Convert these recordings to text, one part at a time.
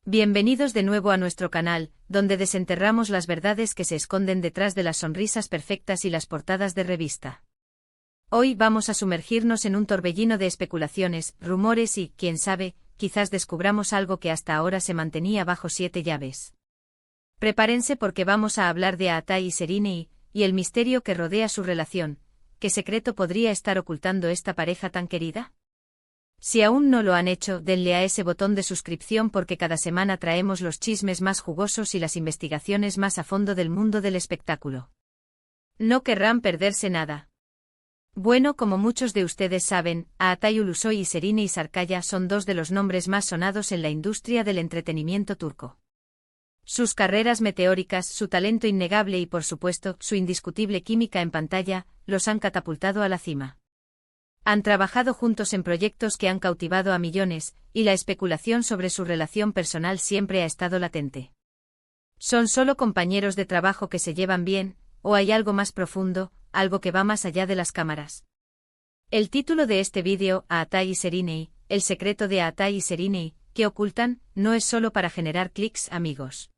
Bienvenidos de nuevo a nuestro canal, donde desenterramos las verdades que se esconden detrás de las sonrisas perfectas y las portadas de revista. Hoy vamos a sumergirnos en un torbellino de especulaciones, rumores y, quién sabe, quizás descubramos algo que hasta ahora se mantenía bajo 7 llaves. Prepárense porque vamos a hablar de Aatai y Serine y el misterio que rodea su relación. ¿Qué secreto podría estar ocultando esta pareja tan querida? Si aún no lo han hecho, denle a ese botón de suscripción porque cada semana traemos los chismes más jugosos y las investigaciones más a fondo del mundo del espectáculo. No querrán perderse nada. Bueno, como muchos de ustedes saben, Aatai Ulusoy y Serine Sarıkaya son dos de los nombres más sonados en la industria del entretenimiento turco. Sus carreras meteóricas, su talento innegable y por supuesto, su indiscutible química en pantalla, los han catapultado a la cima. Han trabajado juntos en proyectos que han cautivado a millones, y la especulación sobre su relación personal siempre ha estado latente. ¿Son solo compañeros de trabajo que se llevan bien, o hay algo más profundo, algo que va más allá de las cámaras? El título de este vídeo, Aatai y Serine, el secreto de Aatai y Serine, que ocultan, no es solo para generar clics, amigos.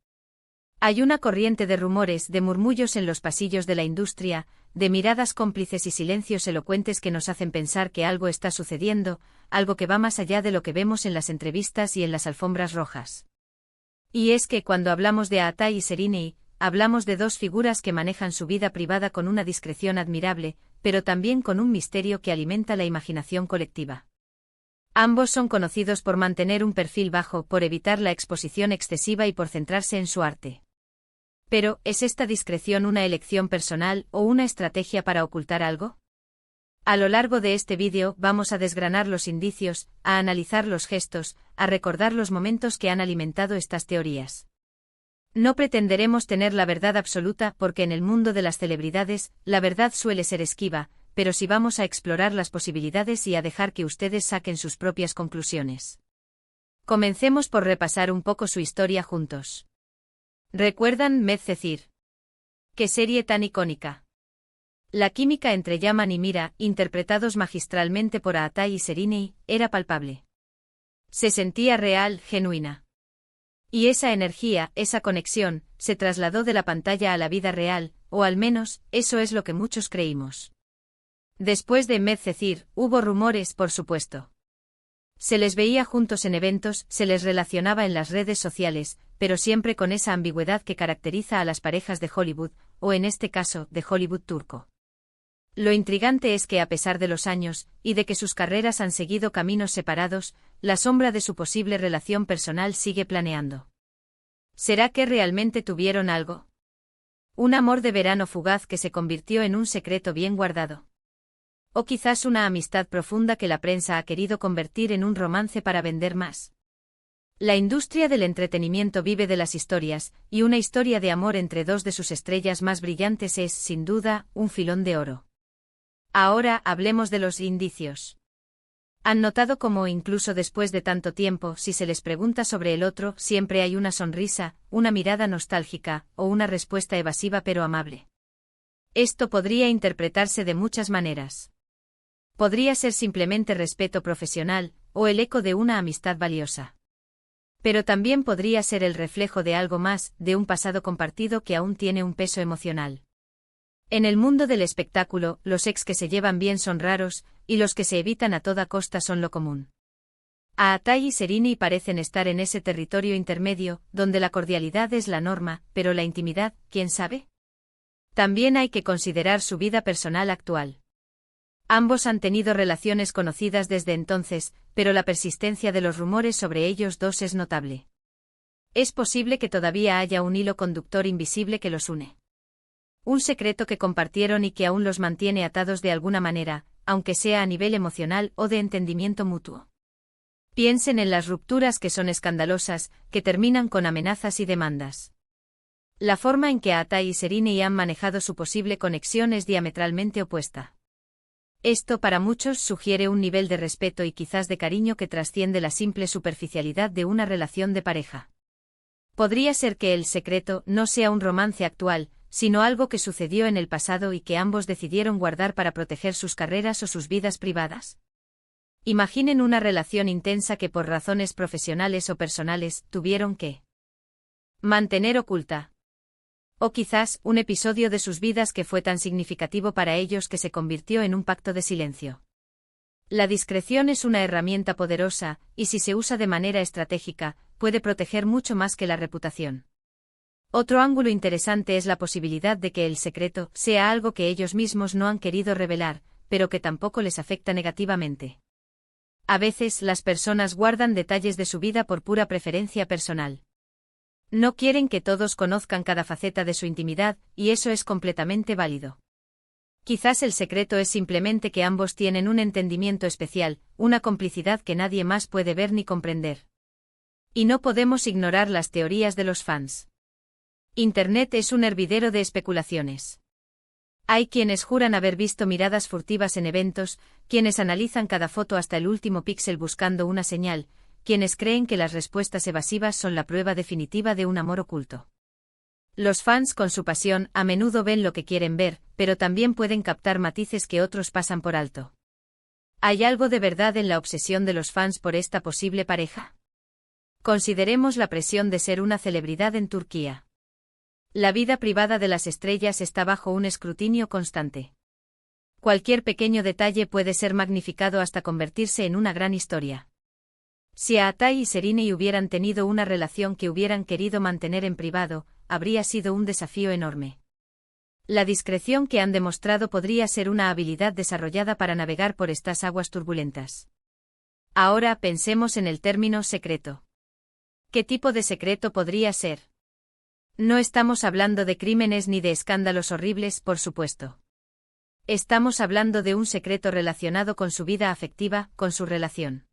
Hay una corriente de rumores, de murmullos en los pasillos de la industria, de miradas cómplices y silencios elocuentes que nos hacen pensar que algo está sucediendo, algo que va más allá de lo que vemos en las entrevistas y en las alfombras rojas. Y es que cuando hablamos de Aatai y Serine, hablamos de dos figuras que manejan su vida privada con una discreción admirable, pero también con un misterio que alimenta la imaginación colectiva. Ambos son conocidos por mantener un perfil bajo, por evitar la exposición excesiva y por centrarse en su arte. Pero, ¿es esta discreción una elección personal o una estrategia para ocultar algo? A lo largo de este vídeo vamos a desgranar los indicios, a analizar los gestos, a recordar los momentos que han alimentado estas teorías. No pretenderemos tener la verdad absoluta porque en el mundo de las celebridades, la verdad suele ser esquiva, pero sí vamos a explorar las posibilidades y a dejar que ustedes saquen sus propias conclusiones. Comencemos por repasar un poco su historia juntos. ¿Recuerdan Medcezir? ¡Qué serie tan icónica! La química entre Yaman y Mira, interpretados magistralmente por Aatai y Serine, era palpable. Se sentía real, genuina. Y esa energía, esa conexión, se trasladó de la pantalla a la vida real, o al menos, eso es lo que muchos creímos. Después de Medcezir, hubo rumores, por supuesto. Se les veía juntos en eventos, se les relacionaba en las redes sociales, pero siempre con esa ambigüedad que caracteriza a las parejas de Hollywood, o en este caso, de Hollywood turco. Lo intrigante es que a pesar de los años, y de que sus carreras han seguido caminos separados, la sombra de su posible relación personal sigue planeando. ¿Será que realmente tuvieron algo? Un amor de verano fugaz que se convirtió en un secreto bien guardado. O quizás una amistad profunda que la prensa ha querido convertir en un romance para vender más. La industria del entretenimiento vive de las historias, y una historia de amor entre dos de sus estrellas más brillantes es, sin duda, un filón de oro. Ahora hablemos de los indicios. ¿Han notado cómo incluso después de tanto tiempo, si se les pregunta sobre el otro, siempre hay una sonrisa, una mirada nostálgica, o una respuesta evasiva pero amable? Esto podría interpretarse de muchas maneras. Podría ser simplemente respeto profesional, o el eco de una amistad valiosa. Pero también podría ser el reflejo de algo más, de un pasado compartido que aún tiene un peso emocional. En el mundo del espectáculo, los ex que se llevan bien son raros, y los que se evitan a toda costa son lo común. Aatai y Serine parecen estar en ese territorio intermedio, donde la cordialidad es la norma, pero la intimidad, ¿quién sabe? También hay que considerar su vida personal actual. Ambos han tenido relaciones conocidas desde entonces, pero la persistencia de los rumores sobre ellos dos es notable. Es posible que todavía haya un hilo conductor invisible que los une. Un secreto que compartieron y que aún los mantiene atados de alguna manera, aunque sea a nivel emocional o de entendimiento mutuo. Piensen en las rupturas que son escandalosas, que terminan con amenazas y demandas. La forma en que Aatai y Serine han manejado su posible conexión es diametralmente opuesta. Esto para muchos sugiere un nivel de respeto y quizás de cariño que trasciende la simple superficialidad de una relación de pareja. Podría ser que el secreto no sea un romance actual, sino algo que sucedió en el pasado y que ambos decidieron guardar para proteger sus carreras o sus vidas privadas. Imaginen una relación intensa que por razones profesionales o personales tuvieron que mantener oculta. O quizás un episodio de sus vidas que fue tan significativo para ellos que se convirtió en un pacto de silencio. La discreción es una herramienta poderosa, y si se usa de manera estratégica, puede proteger mucho más que la reputación. Otro ángulo interesante es la posibilidad de que el secreto sea algo que ellos mismos no han querido revelar, pero que tampoco les afecta negativamente. A veces las personas guardan detalles de su vida por pura preferencia personal. No quieren que todos conozcan cada faceta de su intimidad, y eso es completamente válido. Quizás el secreto es simplemente que ambos tienen un entendimiento especial, una complicidad que nadie más puede ver ni comprender. Y no podemos ignorar las teorías de los fans. Internet es un hervidero de especulaciones. Hay quienes juran haber visto miradas furtivas en eventos, quienes analizan cada foto hasta el último píxel buscando una señal, quienes creen que las respuestas evasivas son la prueba definitiva de un amor oculto. Los fans con su pasión a menudo ven lo que quieren ver, pero también pueden captar matices que otros pasan por alto. ¿Hay algo de verdad en la obsesión de los fans por esta posible pareja? Consideremos la presión de ser una celebridad en Turquía. La vida privada de las estrellas está bajo un escrutinio constante. Cualquier pequeño detalle puede ser magnificado hasta convertirse en una gran historia. Si Atay y Serine hubieran tenido una relación que hubieran querido mantener en privado, habría sido un desafío enorme. La discreción que han demostrado podría ser una habilidad desarrollada para navegar por estas aguas turbulentas. Ahora pensemos en el término secreto. ¿Qué tipo de secreto podría ser? No estamos hablando de crímenes ni de escándalos horribles, por supuesto. Estamos hablando de un secreto relacionado con su vida afectiva, con su relación.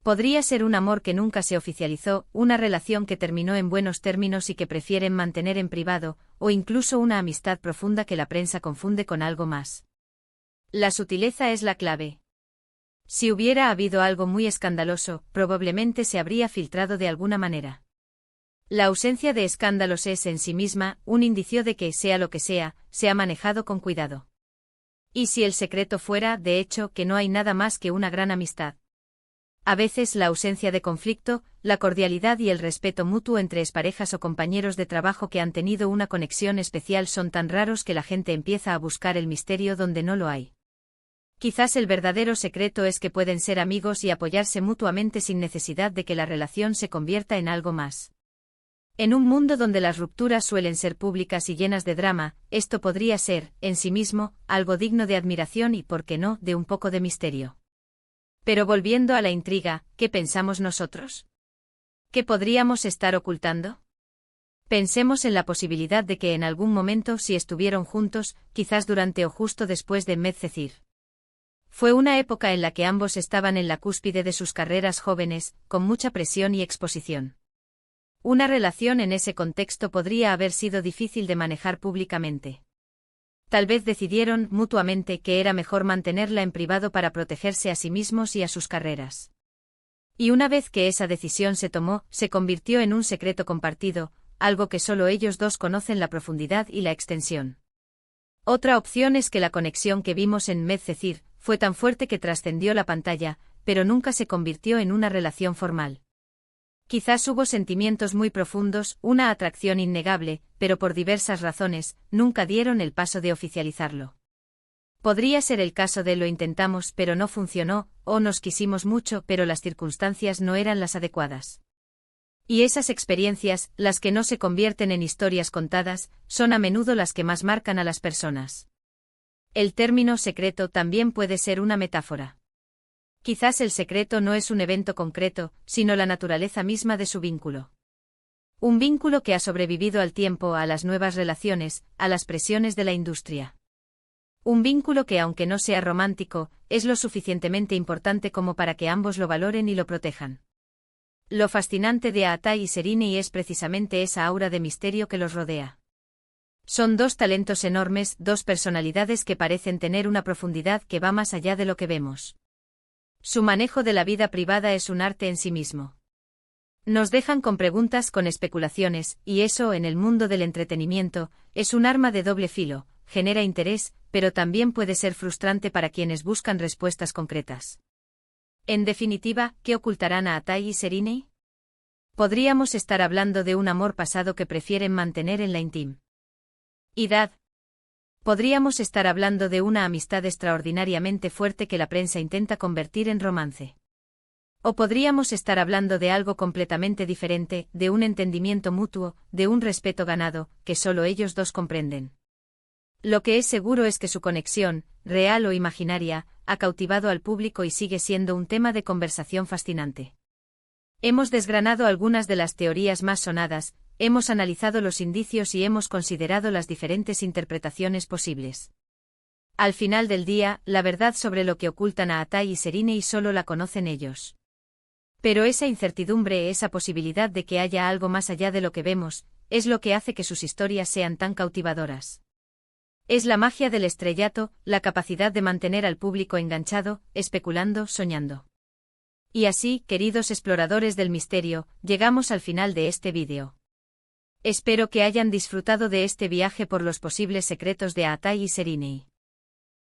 Podría ser un amor que nunca se oficializó, una relación que terminó en buenos términos y que prefieren mantener en privado, o incluso una amistad profunda que la prensa confunde con algo más. La sutileza es la clave. Si hubiera habido algo muy escandaloso, probablemente se habría filtrado de alguna manera. La ausencia de escándalos es en sí misma un indicio de que, sea lo que sea, se ha manejado con cuidado. ¿Y si el secreto fuera, de hecho, que no hay nada más que una gran amistad? A veces la ausencia de conflicto, la cordialidad y el respeto mutuo entre exparejas o compañeros de trabajo que han tenido una conexión especial son tan raros que la gente empieza a buscar el misterio donde no lo hay. Quizás el verdadero secreto es que pueden ser amigos y apoyarse mutuamente sin necesidad de que la relación se convierta en algo más. En un mundo donde las rupturas suelen ser públicas y llenas de drama, esto podría ser, en sí mismo, algo digno de admiración y, por qué no, de un poco de misterio. Pero volviendo a la intriga, ¿qué pensamos nosotros? ¿Qué podríamos estar ocultando? Pensemos en la posibilidad de que en algún momento si estuvieron juntos, quizás durante o justo después de Medcezir. Fue una época en la que ambos estaban en la cúspide de sus carreras jóvenes, con mucha presión y exposición. Una relación en ese contexto podría haber sido difícil de manejar públicamente. Tal vez decidieron mutuamente que era mejor mantenerla en privado para protegerse a sí mismos y a sus carreras. Y una vez que esa decisión se tomó, se convirtió en un secreto compartido, algo que solo ellos dos conocen la profundidad y la extensión. Otra opción es que la conexión que vimos en Medcezir fue tan fuerte que trascendió la pantalla, pero nunca se convirtió en una relación formal. Quizás hubo sentimientos muy profundos, una atracción innegable, pero por diversas razones, nunca dieron el paso de oficializarlo. Podría ser el caso de lo intentamos pero no funcionó, o nos quisimos mucho pero las circunstancias no eran las adecuadas. Y esas experiencias, las que no se convierten en historias contadas, son a menudo las que más marcan a las personas. El término secreto también puede ser una metáfora. Quizás el secreto no es un evento concreto, sino la naturaleza misma de su vínculo. Un vínculo que ha sobrevivido al tiempo, a las nuevas relaciones, a las presiones de la industria. Un vínculo que, aunque no sea romántico, es lo suficientemente importante como para que ambos lo valoren y lo protejan. Lo fascinante de Atay y Serine es precisamente esa aura de misterio que los rodea. Son dos talentos enormes, dos personalidades que parecen tener una profundidad que va más allá de lo que vemos. Su manejo de la vida privada es un arte en sí mismo. Nos dejan con preguntas, con especulaciones, y eso, en el mundo del entretenimiento, es un arma de doble filo, genera interés, pero también puede ser frustrante para quienes buscan respuestas concretas. En definitiva, ¿qué ocultarán a Atai y Serinei? Podríamos estar hablando de un amor pasado que prefieren mantener en la intimidad. Podríamos estar hablando de una amistad extraordinariamente fuerte que la prensa intenta convertir en romance. O podríamos estar hablando de algo completamente diferente, de un entendimiento mutuo, de un respeto ganado, que solo ellos dos comprenden. Lo que es seguro es que su conexión, real o imaginaria, ha cautivado al público y sigue siendo un tema de conversación fascinante. Hemos desgranado algunas de las teorías más sonadas, hemos analizado los indicios y hemos considerado las diferentes interpretaciones posibles. Al final del día, la verdad sobre lo que ocultan a Atai y Serinei solo la conocen ellos. Pero esa incertidumbre, esa posibilidad de que haya algo más allá de lo que vemos, es lo que hace que sus historias sean tan cautivadoras. Es la magia del estrellato, la capacidad de mantener al público enganchado, especulando, soñando. Y así, queridos exploradores del misterio, llegamos al final de este vídeo. Espero que hayan disfrutado de este viaje por los posibles secretos de Atai y Serinei.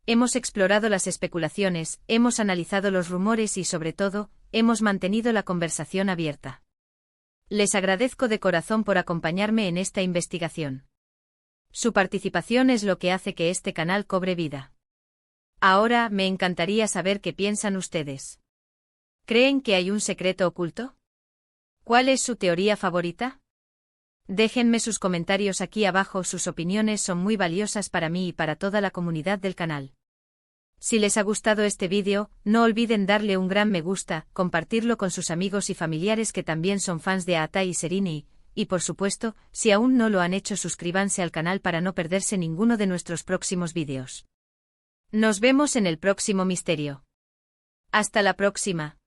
Hemos explorado las especulaciones, hemos analizado los rumores y sobre todo, hemos mantenido la conversación abierta. Les agradezco de corazón por acompañarme en esta investigación. Su participación es lo que hace que este canal cobre vida. Ahora, me encantaría saber qué piensan ustedes. ¿Creen que hay un secreto oculto? ¿Cuál es su teoría favorita? Déjenme sus comentarios aquí abajo, sus opiniones son muy valiosas para mí y para toda la comunidad del canal. Si les ha gustado este vídeo, no olviden darle un gran me gusta, compartirlo con sus amigos y familiares que también son fans de Atai y Serinei, y por supuesto, si aún no lo han hecho, suscríbanse al canal para no perderse ninguno de nuestros próximos vídeos. Nos vemos en el próximo misterio. Hasta la próxima.